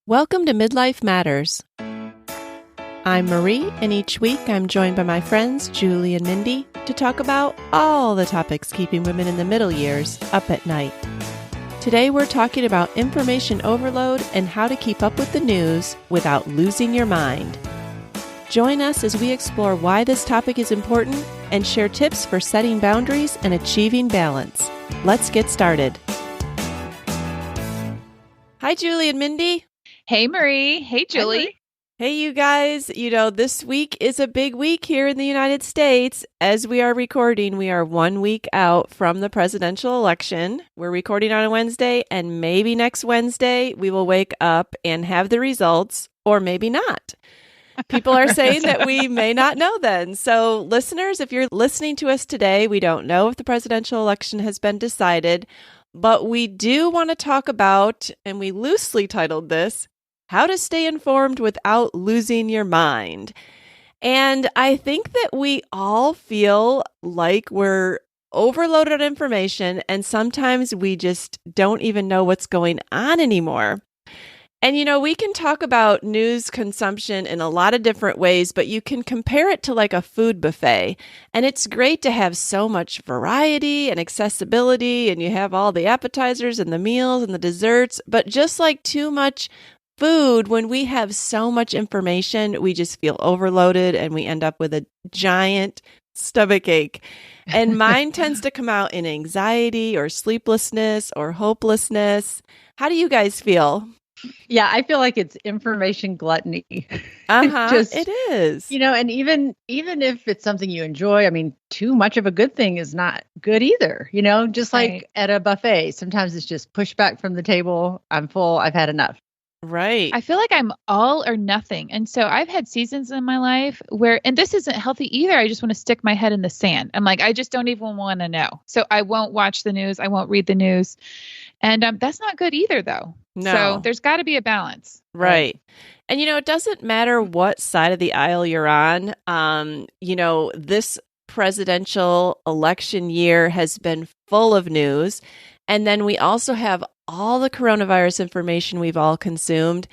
Welcome to Midlife Matters. I'm Marie, and each week I'm joined by my friends Julie and Mindy to talk about all the topics keeping women in the middle years up at night. Today we're talking about information overload and how to keep up with the news without losing your mind. Join us as we explore why this topic is important and share tips for setting boundaries and achieving balance. Let's get started. Hi, Julie and Mindy. Hey, Marie. Hey, Julie. Hey, you guys. This week is a big week here in the United States. As we are recording, we are 1 week out from the presidential election. We're recording on a Wednesday, and maybe next Wednesday we will wake up and have the results, or maybe not. People are saying that we may not know then. So listeners, if you're listening to us today, we don't know if the presidential election has been decided, but we do want to talk about, and we loosely titled this, How to Stay Informed Without Losing Your Mind. And I think that we all feel like we're overloaded on information, and sometimes we just don't even know what's going on anymore. And, we can talk about news consumption in a lot of different ways, but you can compare it to like a food buffet. And it's great to have so much variety and accessibility, and you have all the appetizers and the meals and the desserts, but just like too much food, when we have so much information, we just feel overloaded and we end up with a giant stomach ache. And mine tends to come out in anxiety or sleeplessness or hopelessness. How do you guys feel? Yeah, I feel like it's information gluttony. It is. And even if it's something you enjoy, too much of a good thing is not good either. Just like at a buffet, sometimes it's just push back from the table. I'm full. I've had enough. Right. I feel like I'm all or nothing. And so I've had seasons in my life where, and this isn't healthy either, I just want to stick my head in the sand. I'm like, I just don't even want to know. So I won't watch the news. I won't read the news. And that's not good either, though. No. So there's got to be a balance. Right. And, it doesn't matter what side of the aisle you're on. This presidential election year has been full of news. And then we also have all the coronavirus information we've all consumed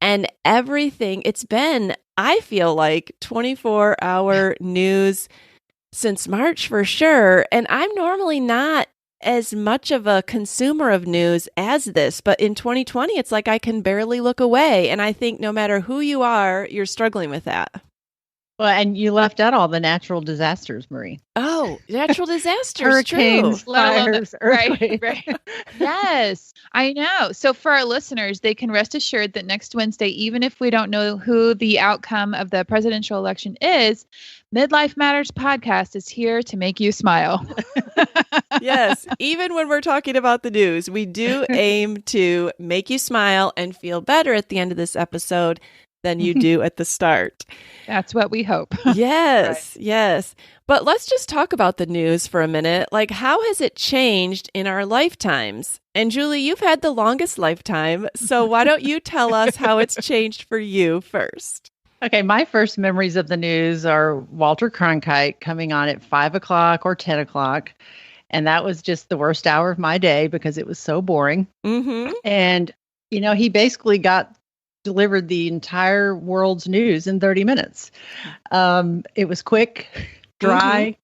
and everything. It's been, I feel like, 24-hour news since March for sure. And I'm normally not as much of a consumer of news as this, but in 2020, it's like I can barely look away. And I think no matter who you are, you're struggling with that. Well, and you left out all the natural disasters, Marie. Oh, natural disasters. Hurricanes, true. fires, earthquakes. Right. Yes, I know. So for our listeners, they can rest assured that next Wednesday, even if we don't know who the outcome of the presidential election is, Midlife Matters podcast is here to make you smile. Yes, even when we're talking about the news, we do aim to make you smile and feel better at the end of this episode than you do at the start. That's what we hope. Yes, right. Yes. But let's just talk about the news for a minute. Like, how has it changed in our lifetimes? And Julie, you've had the longest lifetime, so why don't you tell us how it's changed for you first? Okay, my first memories of the news are Walter Cronkite coming on at 5 o'clock or 10 o'clock. And that was just the worst hour of my day because it was so boring. Mm-hmm. And, he basically delivered the entire world's news in 30 minutes. It was quick, dry,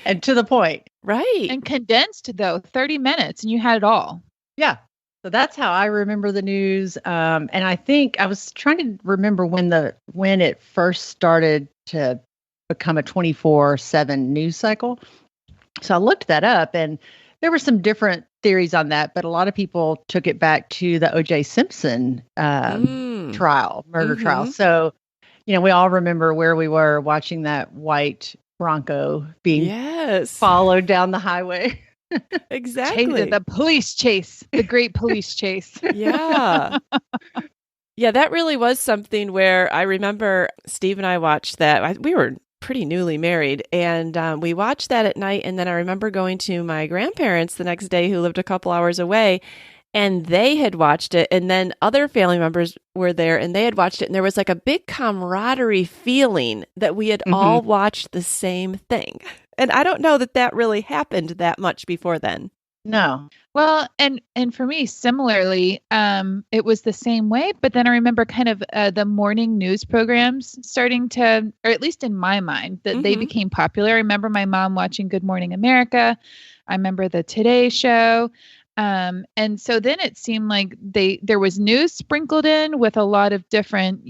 and to the point. Right. And condensed, though, 30 minutes, and you had it all. Yeah. So that's how I remember the news. And I think I was trying to remember when it first started to become a 24/7 news cycle. So I looked that up, and there were some different theories on that, but a lot of people took it back to the O.J. Simpson murder trial. So, we all remember where we were watching that white Bronco being followed down the highway. Exactly. The police chase, the great police chase. Yeah. Yeah, that really was something where I remember Steve and I watched that. We were pretty newly married, and we watched that at night. And then I remember going to my grandparents the next day who lived a couple hours away, and they had watched it. And then other family members were there and they had watched it. And there was like a big camaraderie feeling that we had all watched the same thing. And I don't know that really happened that much before then. No. Well, and for me, similarly, it was the same way. But then I remember kind of the morning news programs starting to, or at least in my mind, that they became popular. I remember my mom watching Good Morning America. I remember the Today Show. And so then it seemed like there was news sprinkled in with a lot of different,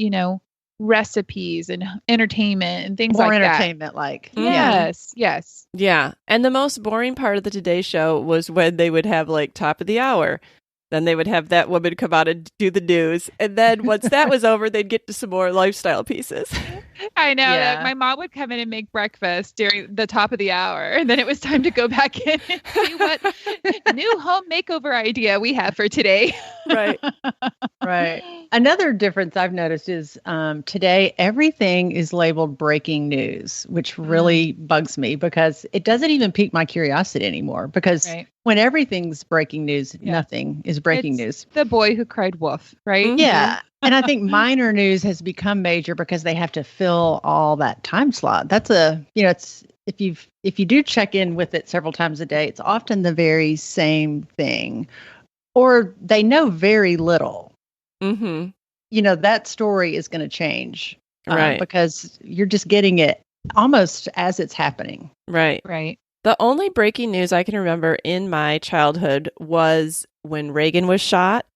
recipes and entertainment and things More like that. entertainment, like. Yes, yes. Yeah. And the most boring part of the Today Show was when they would have like top of the hour. Then they would have that woman come out and do the news. And then once that was over, they'd get to some more lifestyle pieces. I know that my mom would come in and make breakfast during the top of the hour. And then it was time to go back in and see what new home makeover idea we have for today. Right. Right. Another difference I've noticed is today, everything is labeled breaking news, which really bugs me because it doesn't even pique my curiosity anymore. Because when everything's breaking news, nothing is breaking news. The boy who cried wolf, right? Mm-hmm. Yeah. And I think minor news has become major because they have to fill all that time slot. That's it's if you do check in with it several times a day, it's often the very same thing, or they know very little. That story is going to change, right? Because you're just getting it almost as it's happening. Right. Right. The only breaking news I can remember in my childhood was when Reagan was shot.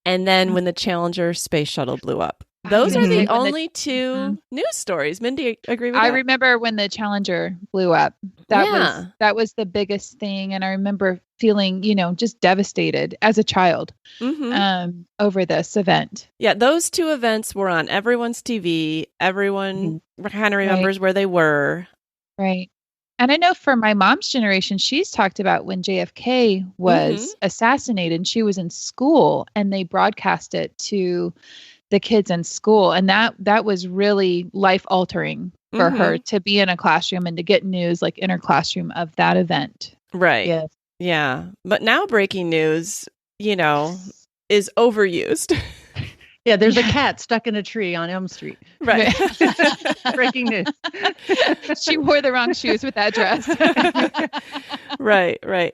And then when the Challenger space shuttle blew up. Those are the only two news stories. Mindy, agree with that? I remember when the Challenger blew up. That was the biggest thing. And I remember feeling, just devastated as a child over this event. Yeah, those two events were on everyone's TV. Everyone kind of remembers where they were. Right. And I know for my mom's generation, she's talked about when JFK was assassinated and she was in school and they broadcast it to the kids in school. And that was really life altering for her to be in a classroom and to get news like in her classroom of that event. Right. Yes. Yeah. But now breaking news, is overused. Yeah, there's a cat stuck in a tree on Elm Street. Right. Breaking news. She wore the wrong shoes with that dress. Right.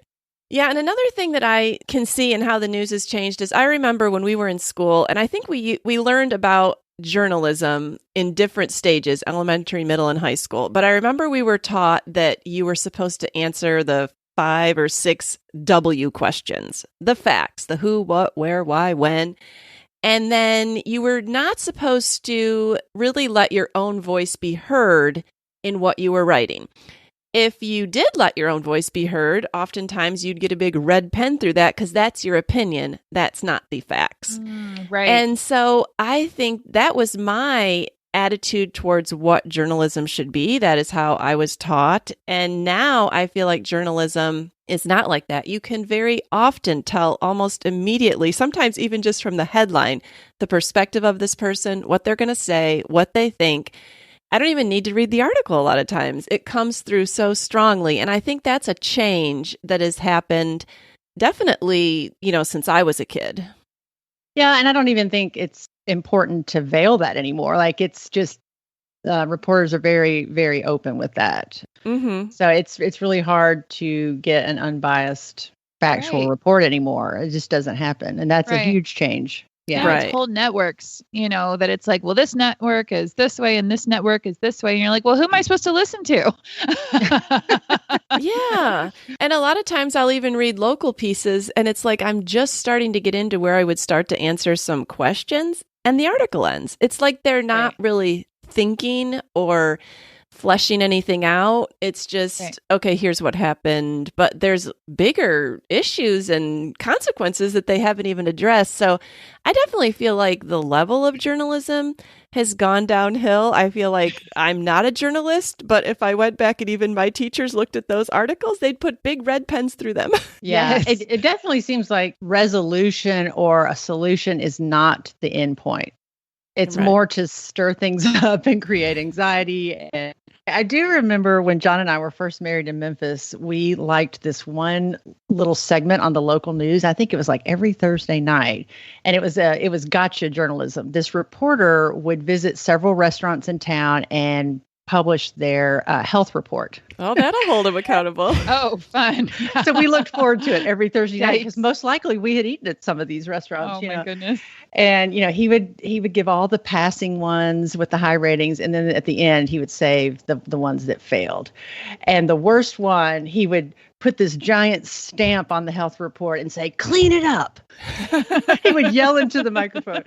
Yeah, and another thing that I can see in how the news has changed is I remember when we were in school, and I think we learned about journalism in different stages, elementary, middle, and high school. But I remember we were taught that you were supposed to answer the 5 or 6 W questions, the facts, the who, what, where, why, when. And then you were not supposed to really let your own voice be heard in what you were writing. If you did let your own voice be heard, oftentimes you'd get a big red pen through that because that's your opinion. That's not the facts. Right. And so I think that was my attitude towards what journalism should be. That is how I was taught. And now I feel like journalism is not like that. You can very often tell almost immediately, sometimes even just from the headline, the perspective of this person, what they're going to say, what they think. I don't even need to read the article a lot of times. It comes through so strongly. And I think that's a change that has happened definitely, since I was a kid. Yeah, and I don't even think it's important to veil that anymore. Like it's just reporters are very, very open with that. So it's really hard to get an unbiased factual report anymore. It just doesn't happen. And that's a huge change. Yeah. Now it's whole networks, that it's like, well, this network is this way and this network is this way. And you're like, well, who am I supposed to listen to? Yeah. And a lot of times I'll even read local pieces and it's like, I'm just starting to get into where I would start to answer some questions and the article ends. It's like they're not really thinking or fleshing anything out. It's just, okay, here's what happened. But there's bigger issues and consequences that they haven't even addressed. So I definitely feel like the level of journalism has gone downhill. I feel like I'm not a journalist, but if I went back and even my teachers looked at those articles, they'd put big red pens through them. Yeah, it definitely seems like resolution or a solution is not the end point. It's more to stir things up and create anxiety. And I do remember when John and I were first married in Memphis, we liked this one little segment on the local news. I think it was like every Thursday night. And it was gotcha journalism. This reporter would visit several restaurants in town and publish their health report. Oh, that'll hold them accountable. Oh, fun. So we looked forward to it every Thursday night because Yikes. most likely we had eaten at some of these restaurants. Oh, my goodness. And he would give all the passing ones with the high ratings, and then at the end he would save the ones that failed. And the worst one, he would put this giant stamp on the health report and say, "Clean it up." He would yell into the microphone.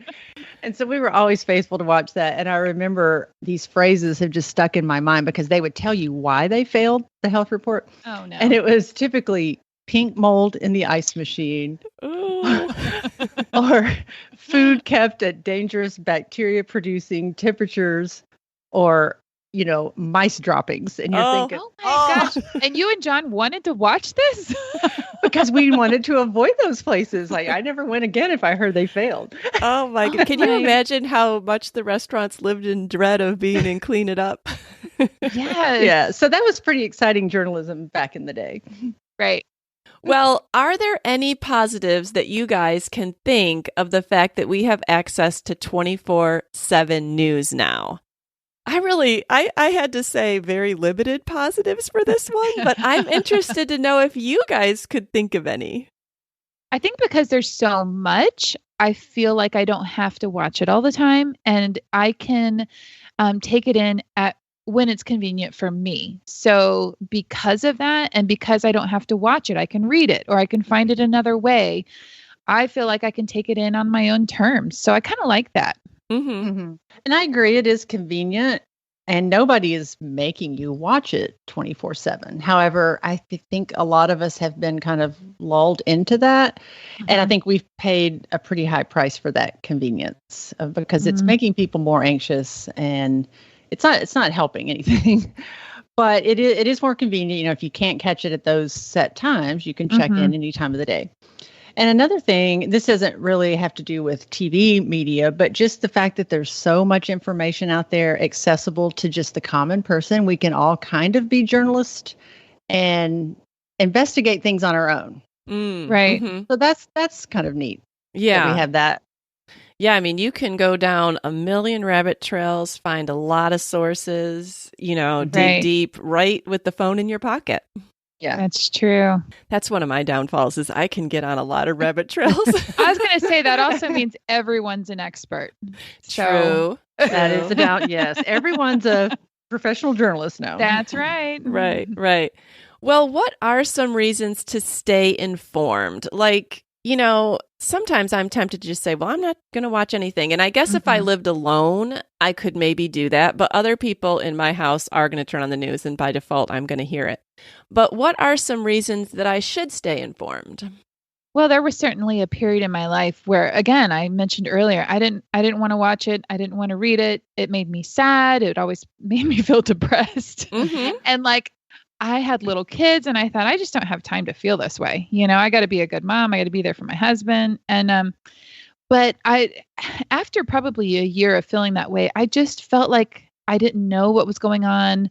And so we were always faithful to watch that. And I remember these phrases have just stuck in my mind because they would tell you why they failed the health report. Oh, no. And it was typically pink mold in the ice machine or food kept at dangerous bacteria producing temperatures, or mice droppings. And you're thinking, oh my gosh. And you and John wanted to watch this? because we wanted to avoid those places. Like, I never went again if I heard they failed. Oh my God. Can you imagine how much the restaurants lived in dread of being in Clean It Up? Yes. Yeah. So that was pretty exciting journalism back in the day. Right. Well, are there any positives that you guys can think of the fact that we have access to 24/7 news now? I had to say very limited positives for this one, but I'm interested to know if you guys could think of any. I think because there's so much, I feel like I don't have to watch it all the time, and I can take it in at when it's convenient for me. So because of that, and because I don't have to watch it, I can read it or I can find it another way. I feel like I can take it in on my own terms. So I kind of like that. Mm-hmm. Mm-hmm. And I agree, it is convenient, and nobody is making you watch it 24/7. However, I think a lot of us have been kind of lulled into that. Mm-hmm. And I think we've paid a pretty high price for that convenience because it's making people more anxious, and it's not helping anything. But it is more convenient. If you can't catch it at those set times, you can check in any time of the day. And another thing, this doesn't really have to do with TV media, but just the fact that there's so much information out there accessible to just the common person. We can all kind of be journalists and investigate things on our own. Right. Mm-hmm. So that's kind of neat. Yeah. That we have that. Yeah, I mean, you can go down a million rabbit trails, find a lot of sources, dig deep right with the phone in your pocket. Yeah, that's true. That's one of my downfalls is I can get on a lot of rabbit trails. I was going to say that also means everyone's an expert. True. That is a doubt. Yes. Everyone's a professional journalist now. That's right. Right. Well, what are some reasons to stay informed? Like, sometimes I'm tempted to just say, well, I'm not going to watch anything. And I guess if I lived alone, I could maybe do that. But other people in my house are going to turn on the news, and by default, I'm going to hear it. But what are some reasons that I should stay informed? Well, there was certainly a period in my life where, again, I mentioned earlier, I didn't want to watch it. I didn't want to read it. It made me sad. It always made me feel depressed. And I had little kids, and I thought, I just don't have time to feel this way. I got to be a good mom. I got to be there for my husband. And, but after probably a year of feeling that way, I just felt like I didn't know what was going on.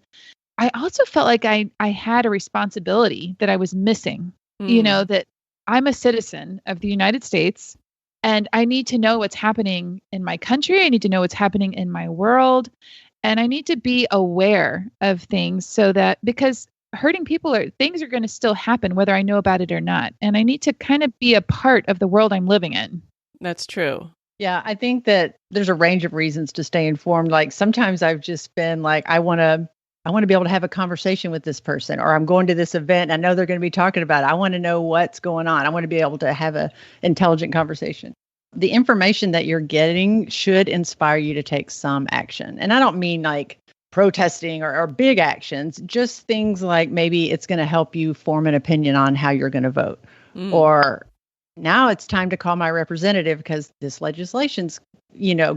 I also felt like I had a responsibility that I was missing, that I'm a citizen of the United States, and I need to know what's happening in my country. I need to know what's happening in my world. And I need to be aware of things because hurting people things are going to still happen, whether I know about it or not. And I need to kind of be a part of the world I'm living in. That's true. Yeah, I think that there's a range of reasons to stay informed. Like sometimes I've just been like, I want to be able to have a conversation with this person, or I'm going to this event. I know they're going to be talking about it. I want to know what's going on. I want to be able to have an intelligent conversation. The information that you're getting should inspire you to take some action. And I don't mean like protesting or big actions, just things like maybe it's going to help you form an opinion on how you're going to vote. Or now it's time to call my representative because this legislation's,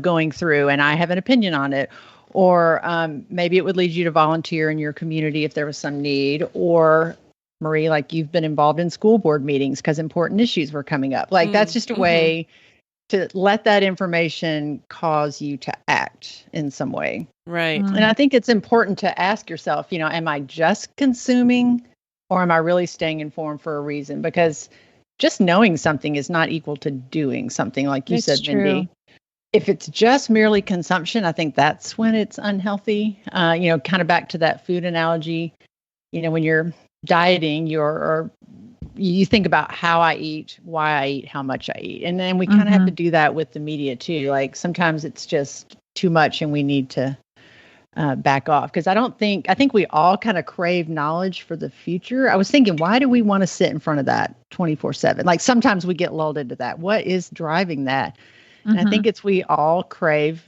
going through and I have an opinion on it. Or maybe it would lead you to volunteer in your community if there was some need. Or Marie, like you've been involved in school board meetings because important issues were coming up. Like that's just a way to let that information cause you to act in some way. Right. And I think it's important to ask yourself, am I just consuming or am I really staying informed for a reason? Because just knowing something is not equal to doing something, like you said, true. Mindy. if it's just merely consumption, I think that's when it's unhealthy. Kind of back to that food analogy. When you're dieting, you think about how I eat, why I eat, how much I eat. And then we kind of have to do that with the media too. Like sometimes it's just too much and we need to back off. Because I think we all kind of crave knowledge for the future. I was thinking, why do we want to sit in front of that 24/7? Like sometimes we get lulled into that. What is driving that? And I think we all crave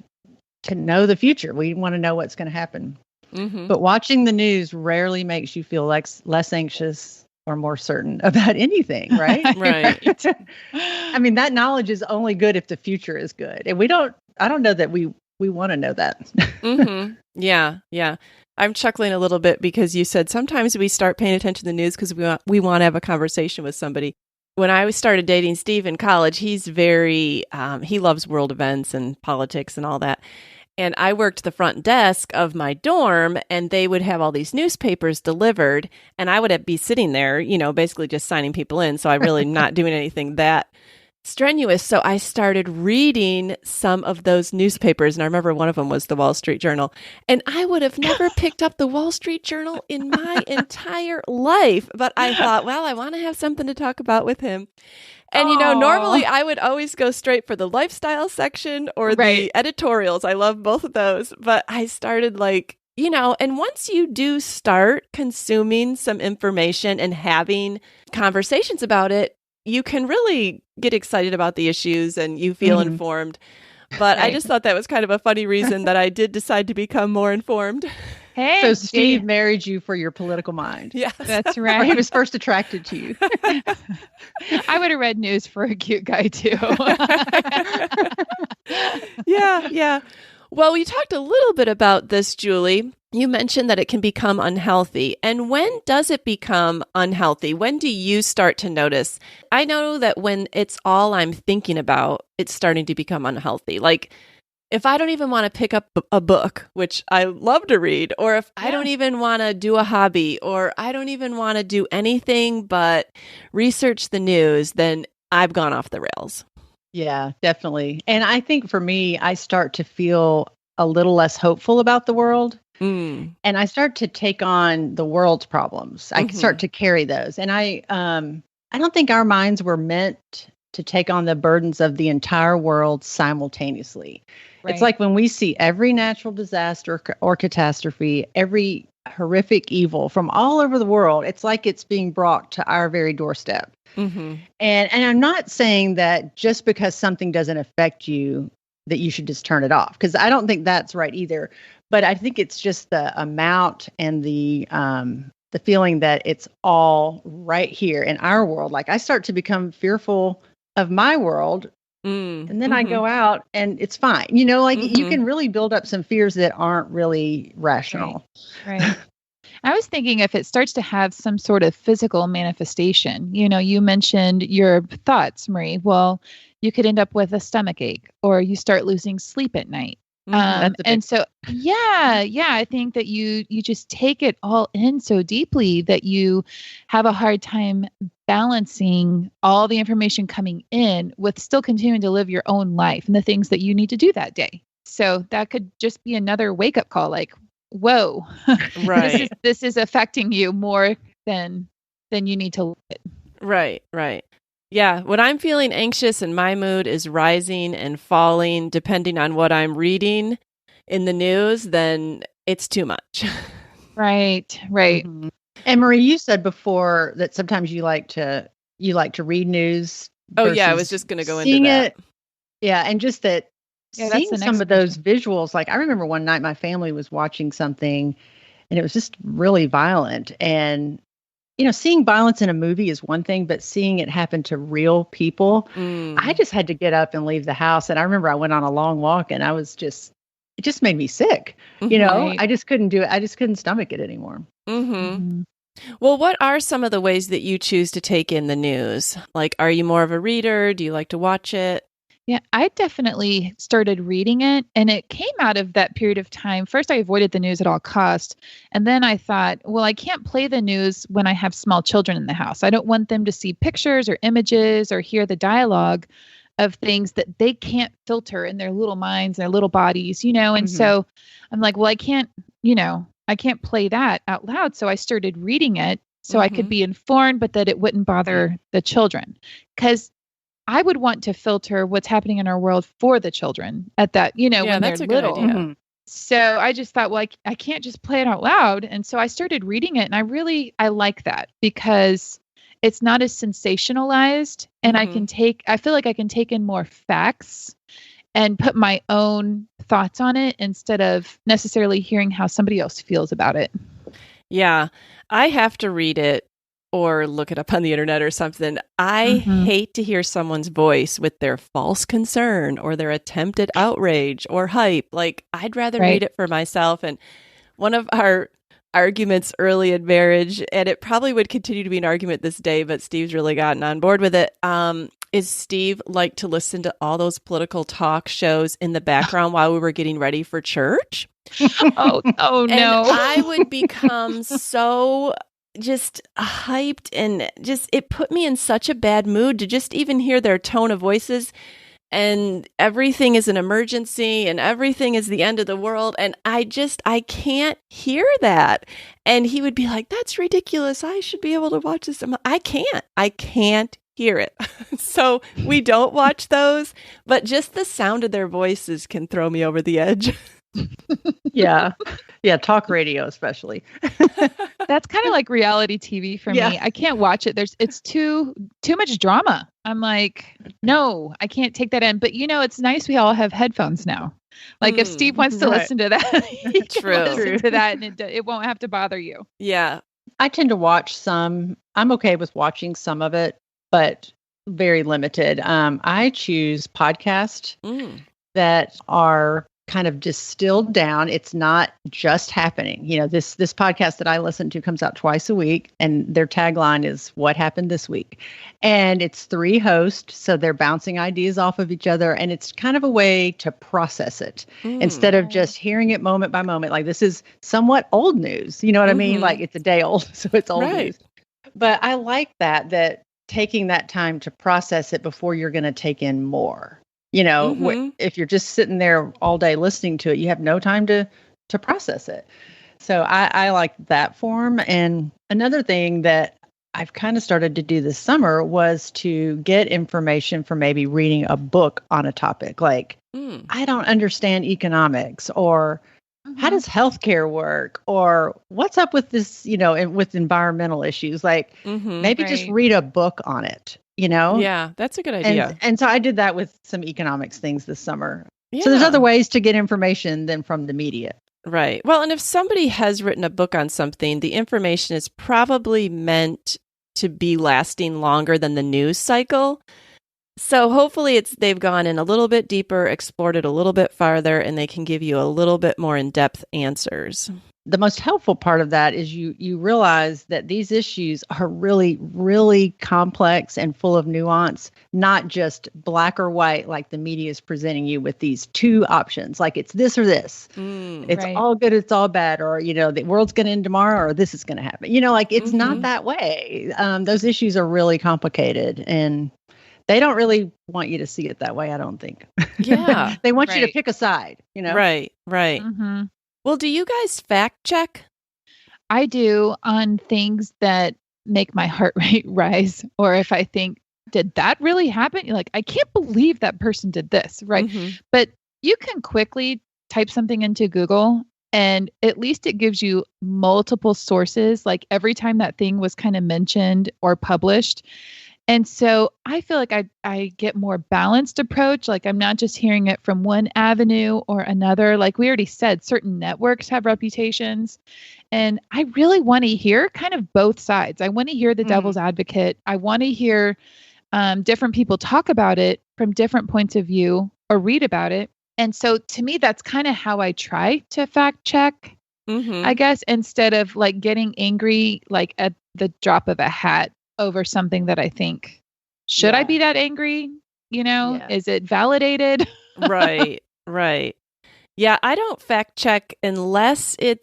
to know the future. We want to know what's going to happen. But watching the news rarely makes you feel less anxious or more certain about anything, right? Right. I mean, that knowledge is only good if the future is good. And I don't know that we want to know that. Yeah. I'm chuckling a little bit because you said sometimes we start paying attention to the news because we want to have a conversation with somebody. When I started dating Steve in college, he's very, he loves world events and politics and all that. And I worked the front desk of my dorm, and they would have all these newspapers delivered, and I would be sitting there, basically just signing people in. So I really not doing anything that strenuous. So I started reading some of those newspapers, and I remember one of them was the Wall Street Journal, and I would have never picked up the Wall Street Journal in my entire life. But I thought, well, I want to have something to talk about with him. And, normally I would always go straight for the lifestyle section or the editorials. I love both of those. But I started and once you do start consuming some information and having conversations about it, you can really get excited about the issues and you feel informed. But I just thought that was kind of a funny reason that I did decide to become more informed. Hey, so Steve married you for your political mind. Yes. That's right. Or he was first attracted to you. I would have read news for a cute guy too. Yeah. Well, we talked a little bit about this, Julie. You mentioned that it can become unhealthy. And when does it become unhealthy? When do you start to notice? I know that when it's all I'm thinking about, it's starting to become unhealthy. Like if I don't even want to pick up a book, which I love to read, or if I don't even want to do a hobby, or I don't even want to do anything but research the news, then I've gone off the rails. Yeah, definitely. And I think for me, I start to feel a little less hopeful about the world. And I start to take on the world's problems. I start to carry those. And I don't think our minds were meant to take on the burdens of the entire world simultaneously. Right. It's like when we see every natural disaster or catastrophe, every horrific evil from all over the world, it's like it's being brought to our very doorstep. And I'm not saying that just because something doesn't affect you, that you should just turn it off, because I don't think that's right either. But I think it's just the amount and the feeling that it's all right here in our world. Like I start to become fearful of my world, and then I go out and it's fine. You can really build up some fears that aren't really rational. Right. I was thinking if it starts to have some sort of physical manifestation, you mentioned your thoughts, Marie. Well, you could end up with a stomach ache, or you start losing sleep at night. And so, I think that you just take it all in so deeply that you have a hard time balancing all the information coming in with still continuing to live your own life and the things that you need to do that day. So that could just be another wake up call. Like, whoa, right. this is affecting you more than you need to live it. Right. Yeah, when I'm feeling anxious and my mood is rising and falling, depending on what I'm reading in the news, then it's too much. Right. And Marie, you said before that sometimes you like to read news. Oh yeah, I was just going to go into that. Yeah, and just that seeing some of those visuals. Like I remember one night my family was watching something, and it was just really violent. And seeing violence in a movie is one thing, but seeing it happen to real people, I just had to get up and leave the house. And I remember I went on a long walk, and it just made me sick. Right. I just couldn't do it. I just couldn't stomach it anymore. Well, what are some of the ways that you choose to take in the news? Like, are you more of a reader? Do you like to watch it? Yeah, I definitely started reading it, and it came out of that period of time. First, I avoided the news at all costs. And then I thought, well, I can't play the news when I have small children in the house. I don't want them to see pictures or images or hear the dialogue of things that they can't filter in their little minds, their little bodies, And so I'm like, well, I can't play that out loud. So I started reading it so I could be informed, but that it wouldn't bother the children. Because I would want to filter what's happening in our world for the children at that, when they're little. Good idea. So I just thought, well, I can't just play it out loud. And so I started reading it, and I like that because it's not as sensationalized, and I feel like I can take in more facts and put my own thoughts on it instead of necessarily hearing how somebody else feels about it. Yeah, I have to read it or look it up on the internet or something. I hate to hear someone's voice with their false concern or their attempted outrage or hype. Like, I'd rather read it for myself. And one of our arguments early in marriage, and it probably would continue to be an argument this day, but Steve's really gotten on board with it, is Steve liked to listen to all those political talk shows in the background while we were getting ready for church. Oh no. And I would become so just hyped, and just it put me in such a bad mood to just even hear their tone of voices, and everything is an emergency and everything is the end of the world, and I can't hear that. And he would be like, that's ridiculous, I should be able to watch this. I can't hear it. So we don't watch those, but just the sound of their voices can throw me over the edge. Yeah. Talk radio, especially. That's kind of like reality TV for me. I can't watch it. It's too much drama. I'm like, no, I can't take that in. But it's nice we all have headphones now. Like if Steve wants to listen to that, he can listen to that, and it won't have to bother you. Yeah. I tend to watch some. I'm okay with watching some of it, but very limited. I choose podcasts that are kind of distilled down. It's not just happening. This podcast that I listen to comes out twice a week, and their tagline is "What happened this week?" And it's 3 hosts, so they're bouncing ideas off of each other, and it's kind of a way to process it instead of just hearing it moment by moment. Like, this is somewhat old news. You know what I mean? Like, it's a day old, so it's old news. But I like that taking that time to process it before you're going to take in more. If you're just sitting there all day listening to it, you have no time to process it. So I like that form. And another thing that I've kind of started to do this summer was to get information from maybe reading a book on a topic. Like, I don't understand economics, or how does healthcare work, or what's up with this, with environmental issues. Like, maybe just read a book on it. Yeah, that's a good idea. And so I did that with some economics things this summer. Yeah. So there's other ways to get information than from the media. Right. Well, and if somebody has written a book on something, the information is probably meant to be lasting longer than the news cycle. So hopefully they've gone in a little bit deeper, explored it a little bit farther, and they can give you a little bit more in-depth answers. The most helpful part of that is you realize that these issues are really, really complex and full of nuance, not just black or white, like the media is presenting you with these 2 options. Like, it's this or this. It's all good, it's all bad, or, the world's going to end tomorrow, or this is going to happen. Like, it's not that way. Those issues are really complicated, and they don't really want you to see it that way, I don't think. Yeah. They want you to pick a side, Right. Mm-hmm. Well, do you guys fact check? I do, on things that make my heart rate rise, or if I think, did that really happen? You're like, I can't believe that person did this, right? But you can quickly type something into Google, and at least it gives you multiple sources, like every time that thing was kind of mentioned or published. And so I feel like I get more balanced approach. Like, I'm not just hearing it from one avenue or another. Like we already said, certain networks have reputations. And I really want to hear kind of both sides. I want to hear the devil's advocate. I want to hear different people talk about it from different points of view or read about it. And so to me, that's kind of how I try to fact check, I guess, instead of like getting angry, like at the drop of a hat over something that I think, should I be that angry? Is it validated? Right. Yeah, I don't fact check unless I'm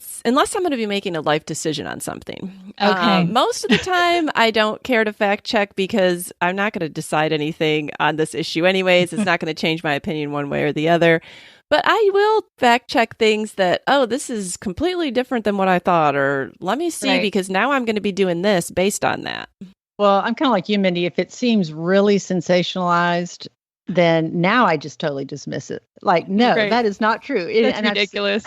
going to be making a life decision on something. Okay. Most of the time, I don't care to fact check because I'm not going to decide anything on this issue anyways. It's not going to change my opinion one way or the other. But I will fact check things that, oh, this is completely different than what I thought, or let me see, because now I'm going to be doing this based on that. Well, I'm kind of like you, Mindy. If it seems really sensationalized, then now I just totally dismiss it. Like, no, that is not true. That's ridiculous.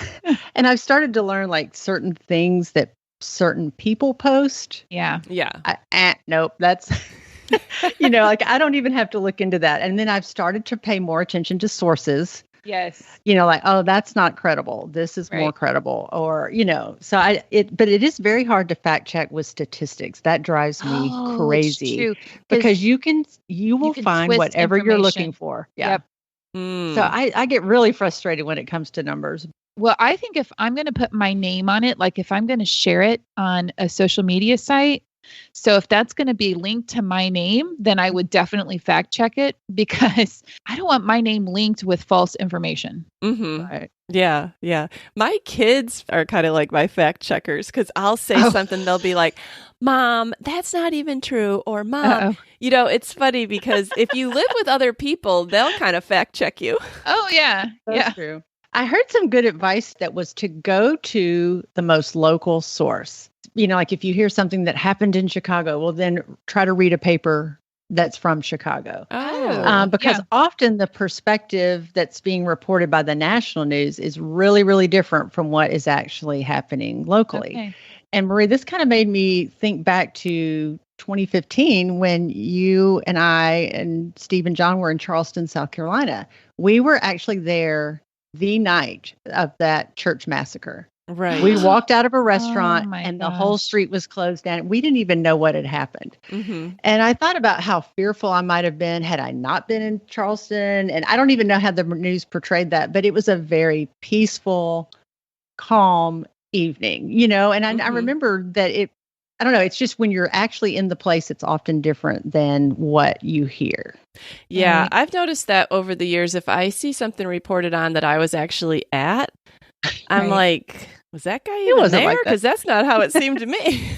And I've started to learn like certain things that certain people post. Yeah. Nope, that's, like I don't even have to look into that. And then I've started to pay more attention to sources. Yes. Like, oh, that's not credible. This is more credible. Or, but it is very hard to fact check with statistics. That drives me crazy. It's true. Because you will find whatever you're looking for. Yeah. Yep. So I get really frustrated when it comes to numbers. Well, I think if I'm going to put my name on it, like if I'm going to share it on a social media site, so if that's going to be linked to my name, then I would definitely fact check it because I don't want my name linked with false information. Mm-hmm. Right. Yeah. My kids are kind of like my fact checkers because I'll say something, they'll be like, Mom, that's not even true. Or Mom, it's funny because if you live with other people, they'll kind of fact check you. Oh, yeah. That's true. I heard some good advice that was to go to the most local source. Like if you hear something that happened in Chicago, well, then try to read a paper that's from Chicago. Because often the perspective that's being reported by the national news is really, really different from what is actually happening locally. Okay. And Marie, this kind of made me think back to 2015 when you and I and Steve and John were in Charleston, South Carolina. We were actually there the night of that church massacre. Right. We walked out of a restaurant and the whole street was closed down. We didn't even know what had happened. Mm-hmm. And I thought about how fearful I might have been had I not been in Charleston. And I don't even know how the news portrayed that, but it was a very peaceful, calm evening, and I remember that I don't know, it's just when you're actually in the place, it's often different than what you hear. Yeah, I've noticed that over the years, if I see something reported on that I was actually at, I'm like, was that guy even there? Because that's not how it seemed to me.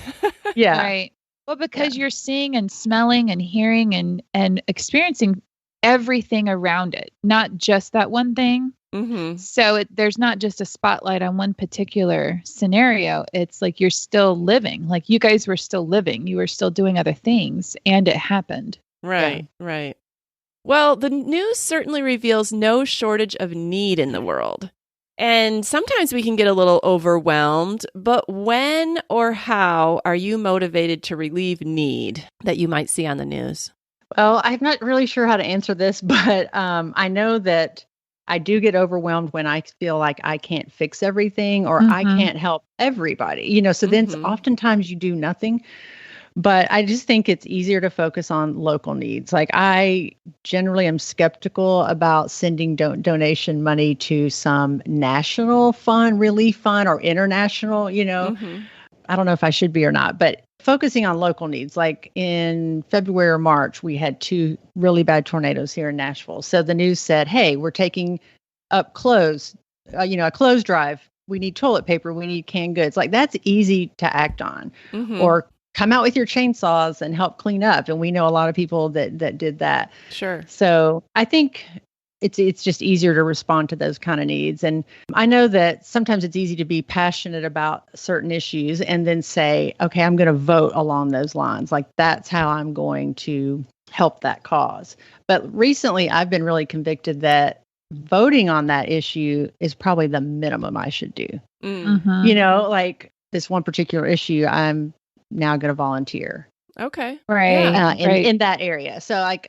Yeah. Right. Well, because you're seeing and smelling and hearing and experiencing everything around it, not just that one thing. Mm-hmm. So there's not just a spotlight on one particular scenario. It's like you're still living. Like you guys were still living. You were still doing other things, and it happened. Right. Well, the news certainly reveals no shortage of need in the world. And sometimes we can get a little overwhelmed, but when or how are you motivated to relieve need that you might see on the news? Well, I'm not really sure how to answer this, but I know that I do get overwhelmed when I feel like I can't fix everything or I can't help everybody, so then oftentimes you do nothing. But I just think it's easier to focus on local needs. Like I generally am skeptical about sending donation money to some national fund, relief fund, or international, I don't know if I should be or not, but focusing on local needs. Like in February or March, we had 2 really bad tornadoes here in Nashville. So the news said, hey, we're taking up clothes, a clothes drive. We need toilet paper. We need canned goods. Like that's easy to act on. Or come out with your chainsaws and help clean up. And we know a lot of people that did that. Sure. So I think it's just easier to respond to those kind of needs. And I know that sometimes it's easy to be passionate about certain issues and then say, okay, I'm going to vote along those lines. Like that's how I'm going to help that cause. But recently I've been really convicted that voting on that issue is probably the minimum I should do. Like this one particular issue, I'm now going to volunteer. Okay. Right. In that area. So like,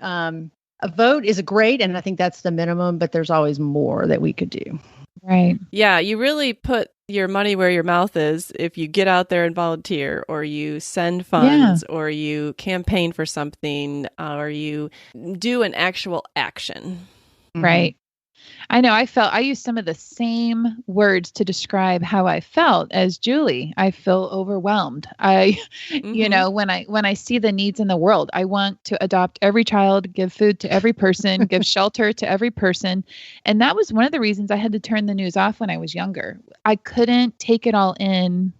a vote is great. And I think that's the minimum, but there's always more that we could do. Right. Yeah. You really put your money where your mouth is if you get out there and volunteer or you send funds or you campaign for something or you do an actual action. Right. I know I used some of the same words to describe how I felt as Julie. I feel overwhelmed. Mm-hmm. When I see the needs in the world, I want to adopt every child, give food to every person, give shelter to every person. And that was one of the reasons I had to turn the news off when I was younger. I couldn't take it all in.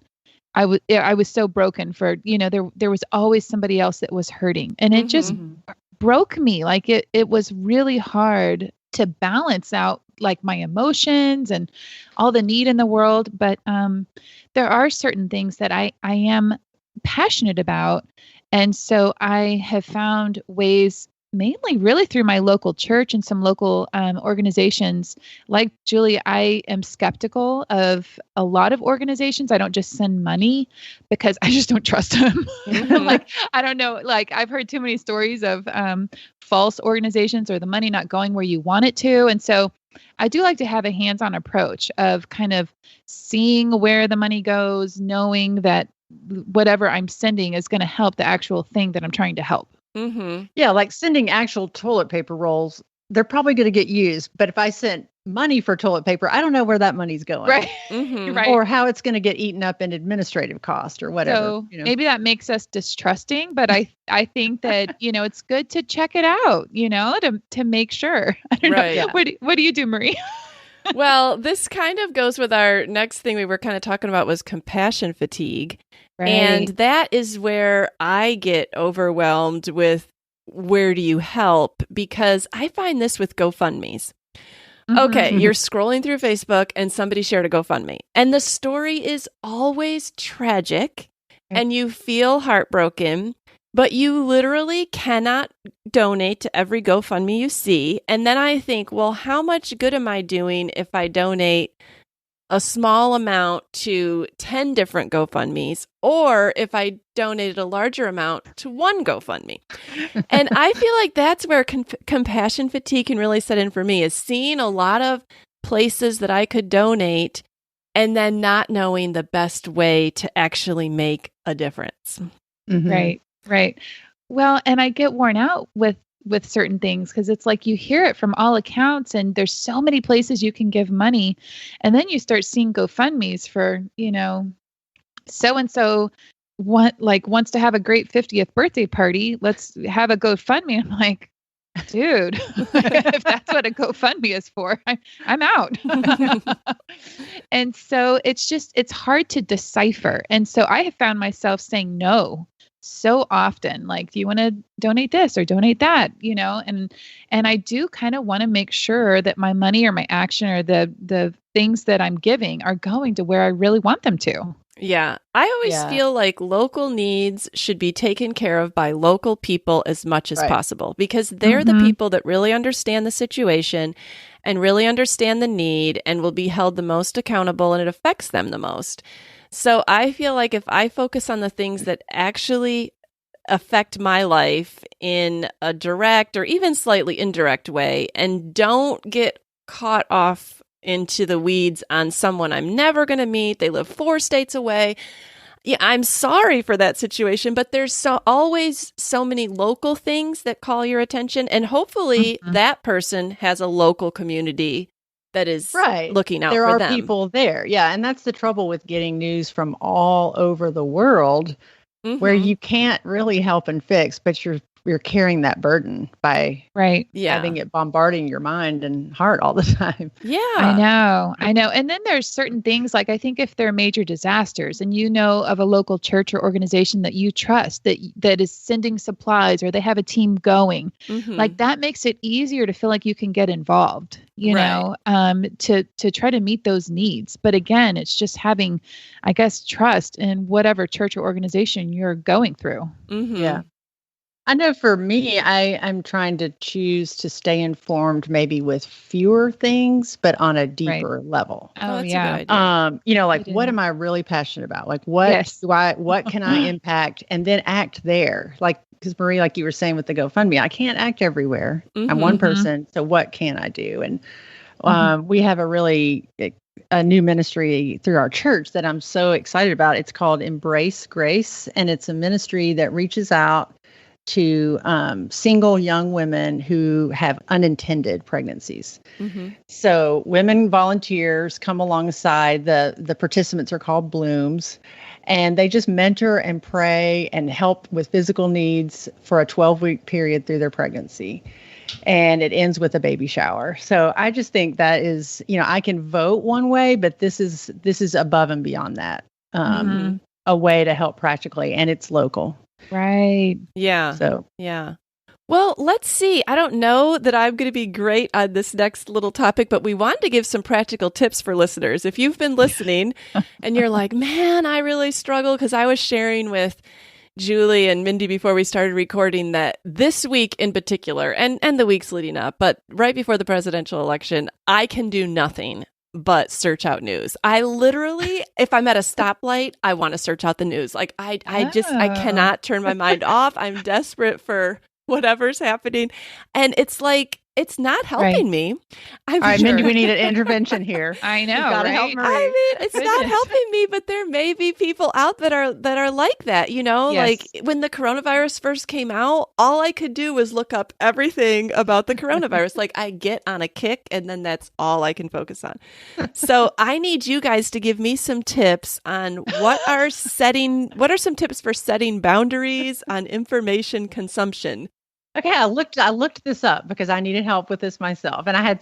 I was so broken for, there was always somebody else that was hurting, and it just Mm-hmm. broke me. Like it was really hard to balance out like my emotions and all the need in the world. But there are certain things that I am passionate about. And so I have found ways, mainly really through my local church and some local organizations. Like Julie, I am skeptical of a lot of organizations. I don't just send money because I just don't trust them. Mm-hmm. Like, I don't know, like I've heard too many stories of false organizations or the money not going where you want it to. And so I do like to have a hands-on approach of kind of seeing where the money goes, knowing that whatever I'm sending is going to help the actual thing that I'm trying to help. Mm-hmm. Yeah, like sending actual toilet paper rolls, they're probably going to get used. But if I sent money for toilet paper, I don't know where that money's going. Right. Mm-hmm. Right. Or how it's going to get eaten up in administrative cost or whatever. So maybe that makes us distrusting, but I think that, it's good to check it out, to make sure. I don't Right. know. Yeah. What do you do, Marie? Well, this kind of goes with our next thing we were kind of talking about was compassion fatigue. Right. And that is where I get overwhelmed with where do you help? Because I find this with GoFundMes. Okay, you're scrolling through Facebook and somebody shared a GoFundMe. And the story is always tragic and you feel heartbroken, but you literally cannot donate to every GoFundMe you see. And then I think, well, how much good am I doing if I donate a small amount to 10 different GoFundMes, or if I donated a larger amount to one GoFundMe? And I feel like that's where compassion fatigue can really set in for me, is seeing a lot of places that I could donate and then not knowing the best way to actually make a difference. Mhm. Right. Well, and I get worn out with certain things because it's like you hear it from all accounts and there's so many places you can give money. And then you start seeing GoFundMes for, so-and-so wants to have a great 50th birthday party. Let's have a GoFundMe. I'm like, dude, if that's what a GoFundMe is for, I'm out. And so it's hard to decipher. And so I have found myself saying no so often, like, do you want to donate this or donate that? And I do kind of want to make sure that my money or my action or the things that I'm giving are going to where I really want them to. Yeah. I always feel like local needs should be taken care of by local people as much as possible, because they're the people that really understand the situation and really understand the need and will be held the most accountable, and it affects them the most. So I feel like if I focus on the things that actually affect my life in a direct or even slightly indirect way, and don't get caught off into the weeds on someone I'm never going to meet, they live 4 states away. Yeah, I'm sorry for that situation, but there's always so many local things that call your attention. And hopefully that person has a local community that is looking out there for are them. people there. Yeah. And that's the trouble with getting news from all over the world, where you can't really help and fix, but you're carrying that burden by having it bombarding your mind and heart all the time. Yeah. I know. And then there's certain things, like I think if there are major disasters and you know of a local church or organization that you trust that is sending supplies, or they have a team going, like that makes it easier to feel like you can get involved, to try to meet those needs. But again, it's just having, I guess, trust in whatever church or organization you're going through. Yeah. I know for me, I'm trying to choose to stay informed, maybe with fewer things, but on a deeper level. Oh, that's a good idea. Like, what am I really passionate about? Like, what can I impact, and then act there? Like, because Marie, like you were saying with the GoFundMe, I can't act everywhere. I'm one person, so what can I do? And we have a new ministry through our church that I'm so excited about. It's called Embrace Grace, and it's a ministry that reaches out to single young women who have unintended pregnancies. Mm-hmm. So women volunteers come alongside. The participants are called blooms, and they just mentor and pray and help with physical needs for a 12-week period through their pregnancy. And it ends with a baby shower. So I just think that is, I can vote one way, but this is above and beyond that. A way to help practically, and it's local. Right. Yeah. So, yeah. Well, let's see. I don't know that I'm going to be great on this next little topic, but we wanted to give some practical tips for listeners. If you've been listening and you're like, man, I really struggle, because I was sharing with Julie and Mindy before we started recording that this week in particular, and the weeks leading up, but right before the presidential election, I can do nothing but search out news. I literally, if I'm at a stoplight, I want to search out the news. Like I cannot turn my mind off. I'm desperate for whatever's happening. And it's like, it's not helping me. All right, sure. Mindy, we need an intervention here. I know, gotta right? help Marie. I mean, it's not helping me, but there may be people out that are like that, Yes. like when the coronavirus first came out, all I could do was look up everything about the coronavirus. Like I get on a kick and then that's all I can focus on. So I need you guys to give me some tips on what are some tips for setting boundaries on information consumption. Okay, I looked this up because I needed help with this myself, and I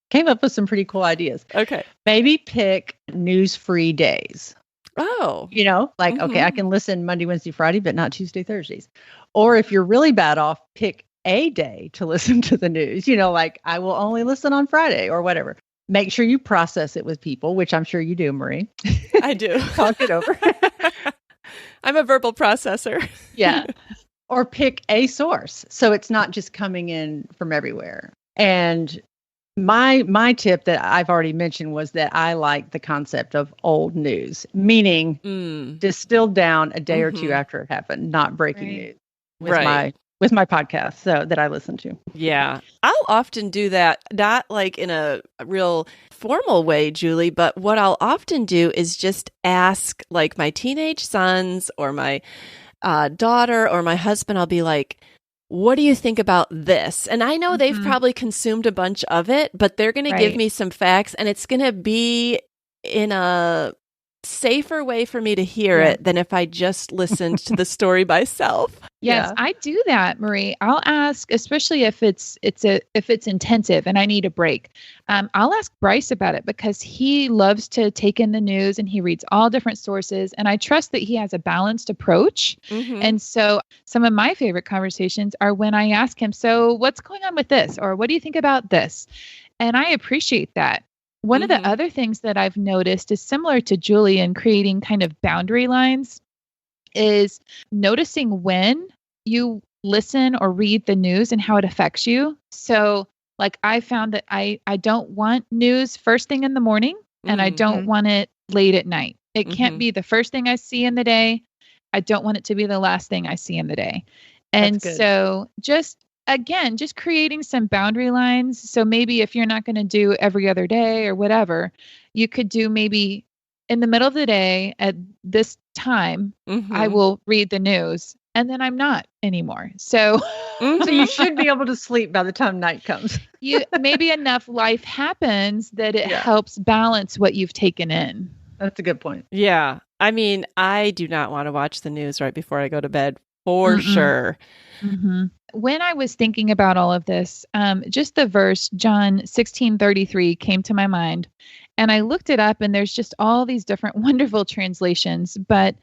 came up with some pretty cool ideas. Okay. Maybe pick news-free days. Oh. Okay, I can listen Monday, Wednesday, Friday, but not Tuesday, Thursdays. Or if you're really bad off, pick a day to listen to the news. Like I will only listen on Friday or whatever. Make sure you process it with people, which I'm sure you do, Marie. I do. Talk it over. I'm a verbal processor. Yeah. Or pick a source, so it's not just coming in from everywhere. And my tip that I've already mentioned was that I like the concept of old news, meaning distilled down a day or two after it happened, not breaking news with my podcast that I listen to. Yeah. I'll often do that, not like in a real formal way, Julie, but what I'll often do is just ask like my teenage sons or my daughter or my husband. I'll be like, what do you think about this? And I know they've probably consumed a bunch of it, but they're going to give me some facts, and it's going to be in a safer way for me to hear it than if I just listened to the story myself. Yes, I do that, Marie. I'll ask, especially if it's intensive and I need a break. I'll ask Bryce about it because he loves to take in the news and he reads all different sources, and I trust that he has a balanced approach. And so some of my favorite conversations are when I ask him, so what's going on with this? Or what do you think about this? And I appreciate that. One of the other things that I've noticed is similar to Julie in creating kind of boundary lines is noticing when you listen or read the news and how it affects you. So like I found that I don't want news first thing in the morning and I don't want it late at night. It can't be the first thing I see in the day. I don't want it to be the last thing I see in the day. And so just creating some boundary lines. So maybe if you're not going to do every other day or whatever, you could do maybe in the middle of the day at this time, I will read the news, and then I'm not anymore. So, so you should be able to sleep by the time night comes. Maybe enough life happens that it helps balance what you've taken in. That's a good point. Yeah. I mean, I do not want to watch the news right before I go to bed, for sure. When I was thinking about all of this, just the verse, John 16:33 came to my mind, and I looked it up, and there's just all these different wonderful translations. But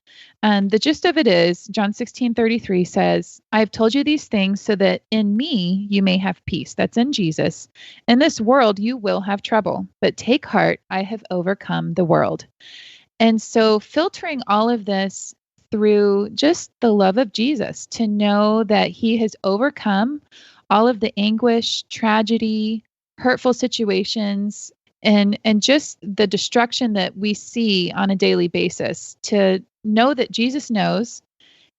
the gist of it is, John 16:33 says, I have told you these things so that in me you may have peace. That's in Jesus. In this world you will have trouble, but take heart, I have overcome the world. And so filtering all of this through just the love of Jesus, to know that he has overcome all of the anguish, tragedy, hurtful situations, and just the destruction that we see on a daily basis, to know that Jesus knows.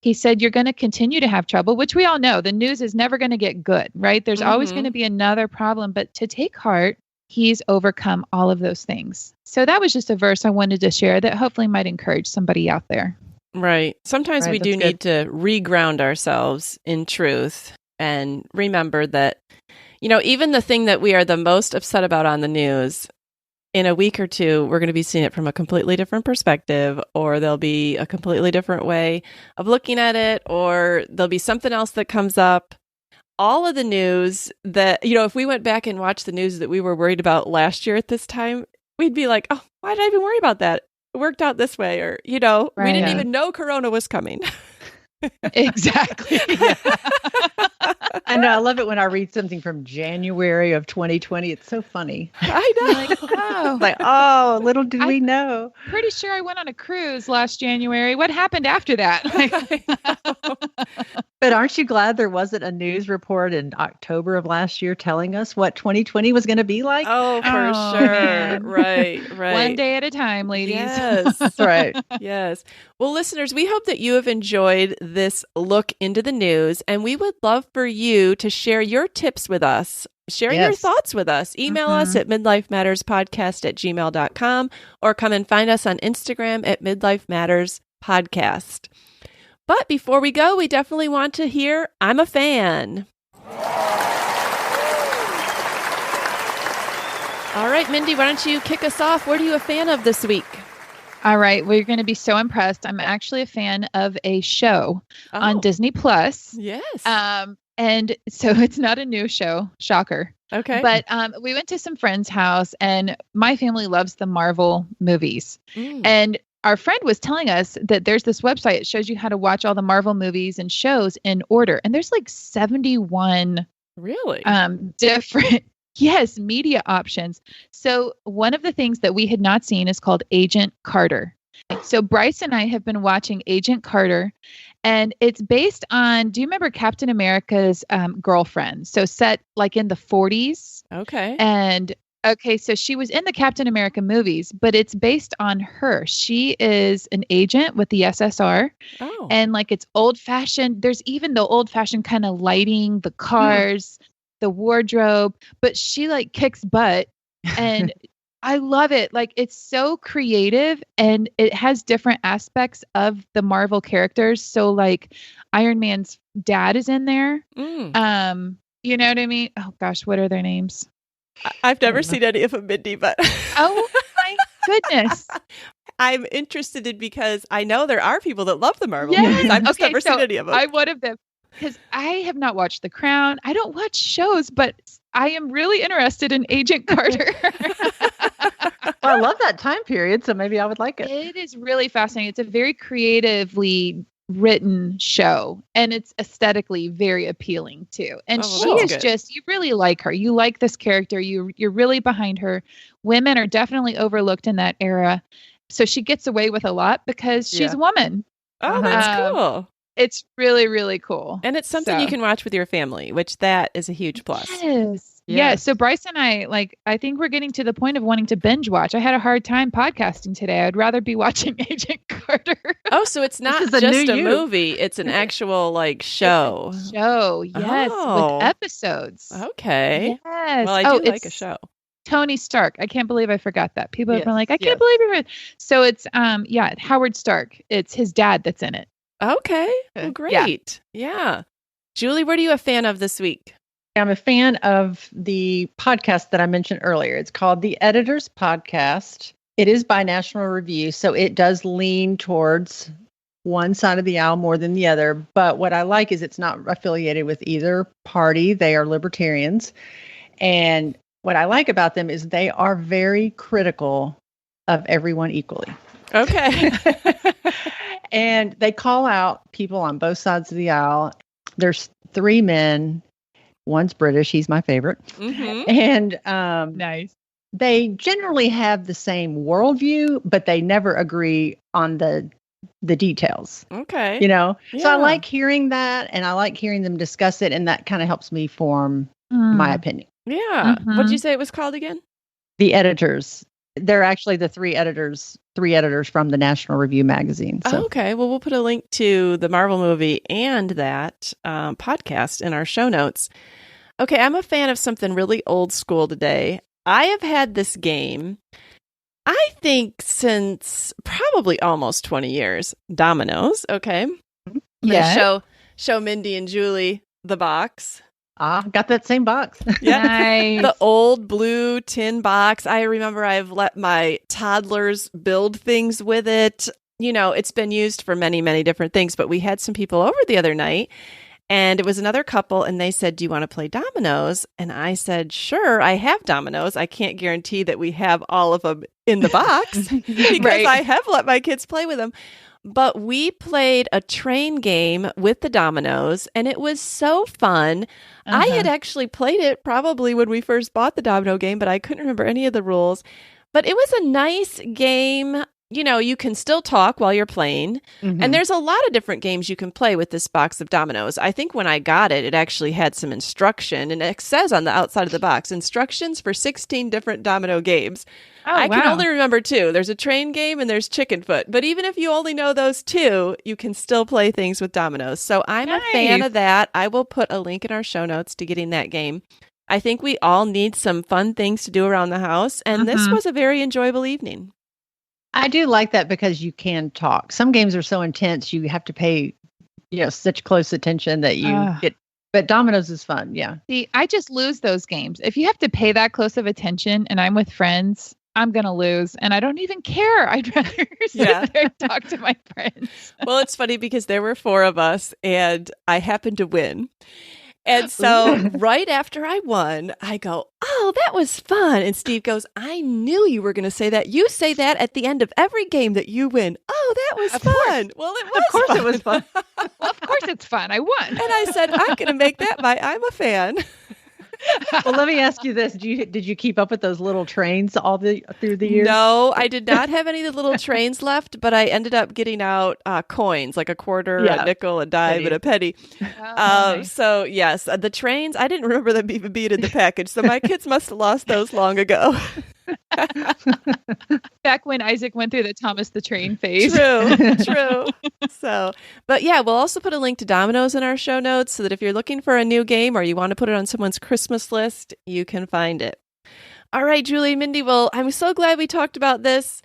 He said, you're going to continue to have trouble, which we all know. The news is never going to get good, right? There's always going to be another problem, but to take heart, he's overcome all of those things. So that was just a verse I wanted to share that hopefully might encourage somebody out there. Right. Sometimes Right, we do that's good. need to reground ourselves in truth and remember that, even the thing that we are the most upset about on the news, in a week or two, we're going to be seeing it from a completely different perspective, or there'll be a completely different way of looking at it, or there'll be something else that comes up. All of the news that, if we went back and watched the news that we were worried about last year at this time, we'd be like, oh, why did I even worry about that? It worked out this way. Or, we didn't Right. even know Corona was coming. Exactly. I know. I love it when I read something from January of 2020. It's so funny. I know. Like, oh, Like, oh, little do we know. pretty sure I went on a cruise last January. What happened after that? But aren't you glad there wasn't a news report in October of last year telling us what 2020 was going to be like? Oh, for Oh, sure. man. Right. One day at a time, ladies. Yes. That's right. Yes. Well, listeners, we hope that you have enjoyed this look into the news, and we would love for you to share your tips with us. Share your Yes. thoughts with us. Email us at midlifematterspodcast@gmail.com, or come and find us on Instagram at Midlife Matters Podcast. But before we go, we definitely want to hear I'm a fan. All right, Mindy, why don't you kick us off? What are you a fan of this week? All right. Well, you're going to be so impressed. I'm actually a fan of a show on Disney Plus. Yes. And so it's not a new show, shocker. Okay. But we went to some friend's house, and my family loves the Marvel movies. And our friend was telling us that there's this website. It shows you how to watch all the Marvel movies and shows in order. And there's like 71 Really? different, yes, media options. So one of the things that we had not seen is called Agent Carter. So Bryce and I have been watching Agent Carter, and it's based on, do you remember Captain America's girlfriend? So set like in the 40s. Okay. And okay, so she was in the Captain America movies, but it's based on her. She is an agent with the SSR. Oh. And like it's old fashioned. There's even the old fashioned kind of lighting, the cars, the wardrobe, but she like kicks butt. And I love it. Like it's so creative, and it has different aspects of the Marvel characters. So like Iron Man's dad is in there. You know what I mean? Oh gosh, what are their names? I've never seen any of them, Mindy, but Oh my goodness. I'm interested in, because I know there are people that love the Marvel Yes. movies. I've just Okay, never so seen any of them. I'm one of them, because I have not watched The Crown. I don't watch shows, but I am really interested in Agent Carter. Well, I love that time period, so maybe I would like it. It is really fascinating. It's a very creatively written show, and it's aesthetically very appealing too. And Oh, well, she that's is good. just, you really like her. You like this character. You're really behind her. Women are definitely overlooked in that era. So she gets away with a lot because she's a woman. Oh, that's Um, cool. It's really, really cool. And it's something you can watch with your family, which that is a huge plus. Yes. Yeah. So Bryce and I think we're getting to the point of wanting to binge watch. I had a hard time podcasting today. I'd rather be watching Agent Carter. Oh, so it's not is a just new a you. movie. It's an actual like show. Show. Yes. Oh. With episodes. Okay. Yes. Well, I do like a it's show. Tony Stark. I can't believe I forgot that. People have been Yes, like, I can't yes. believe it. So it's Howard Stark. It's his dad that's in it. Okay. Well, Okay. great. Yeah. Julie, what are you a fan of this week? I'm a fan of the podcast that I mentioned earlier. It's called The Editor's Podcast. It is by National Review, so it does lean towards one side of the aisle more than the other. But what I like is it's not affiliated with either party. They are libertarians. And what I like about them is they are very critical of everyone equally. Okay. And they call out people on both sides of the aisle. There's 3 men. One's British. He's my favorite. Mm-hmm. And Nice. they generally have the same worldview, but they never agree on the details, Okay. you know? So I Yeah. like hearing that, and I like hearing them discuss it, and that kind of helps me form my opinion. Yeah. Mhm. What did you say it was called again? The editors, they're actually the 3 editors from the National Review magazine. So Oh, okay. Well, we'll put a link to the Marvel movie and that podcast in our show notes. Okay, I'm a fan of something really old school today. I have had this game. I think since probably almost 20 years, dominoes. Okay. Yeah. Show Mindy and Julie the box. Got that same box. Yeah. Nice. The old blue tin box. I remember I've let my toddlers build things with it. You know, it's been used for many, many different things, but we had some people over the other night and it was another couple and they said, "Do you want to play dominoes?" And I said, "Sure, I have dominoes. I can't guarantee that we have all of them in the box because Right. I have let my kids play with them." But we played a train game with the dominoes and it was so fun. I had actually played it probably when we first bought the domino game, but I couldn't remember any of the rules. But it was a nice game. You know, you can still talk while you're playing. And there's a lot of different games you can play with this box of dominoes. I think when I got it, it actually had some instruction. And it says on the outside of the box, instructions for 16 different domino games. Oh, I can wow. only remember 2. There's a train game and there's chicken foot. But even if you only know those 2, you can still play things with dominoes. So I'm a fan Nice. of that. I will put a link in our show notes to getting that game. I think we all need some fun things to do around the house. And this was a very enjoyable evening. I do like that because you can talk. Some games are so intense, you have to pay, such close attention that you get. But dominoes is fun. Yeah. See, I just lose those games. If you have to pay that close of attention and I'm with friends, I'm going to lose. And I don't even care. I'd rather sit there and talk to my friends. Well, it's funny because there were 4 of us and I happened to win. And so right after I won, I go, "Oh, that was fun." And Steve goes, "I knew you were going to say that. You say that at the end of every game that you win." "Oh, that was fun." Well, it was Of course fun. it was fun. Well, of course it's fun. I won. And I said, "I'm going to make that my I'm a fan." Well, let me ask you this. Did you keep up with those little trains through the years? No, I did not have any of the little trains left, but I ended up getting out coins, like a quarter, a nickel, a dime, and a penny. Nice. So, yes, the trains, I didn't remember them even being in the package. So my kids must have lost those long ago. Back when Isaac went through the Thomas the Train phase. True. So, but yeah, we'll also put a link to dominoes in our show notes so that if you're looking for a new game or you want to put it on someone's Christmas list, you can find it. All right, Julie and Mindy, well, I'm so glad we talked about this.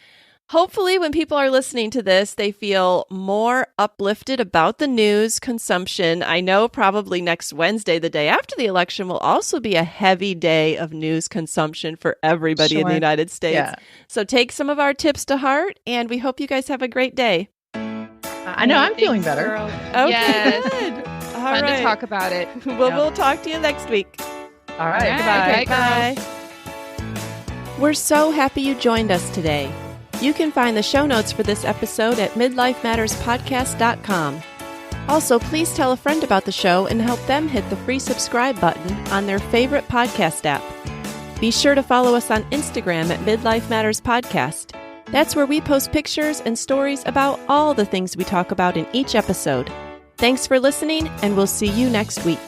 Hopefully, when people are listening to this, they feel more uplifted about the news consumption. I know probably next Wednesday, the day after the election, will also be a heavy day of news consumption for everybody in the United States. Yeah. So take some of our tips to heart, and we hope you guys have a great day. I know I'm feeling better. Okay, yes. Good. All Fun right. to talk about it. We'll talk to you next week. All right. Okay, Bye. We're so happy you joined us today. You can find the show notes for this episode at midlifematterspodcast.com. Also, please tell a friend about the show and help them hit the free subscribe button on their favorite podcast app. Be sure to follow us on Instagram at Midlife Matters Podcast. That's where we post pictures and stories about all the things we talk about in each episode. Thanks for listening, and we'll see you next week.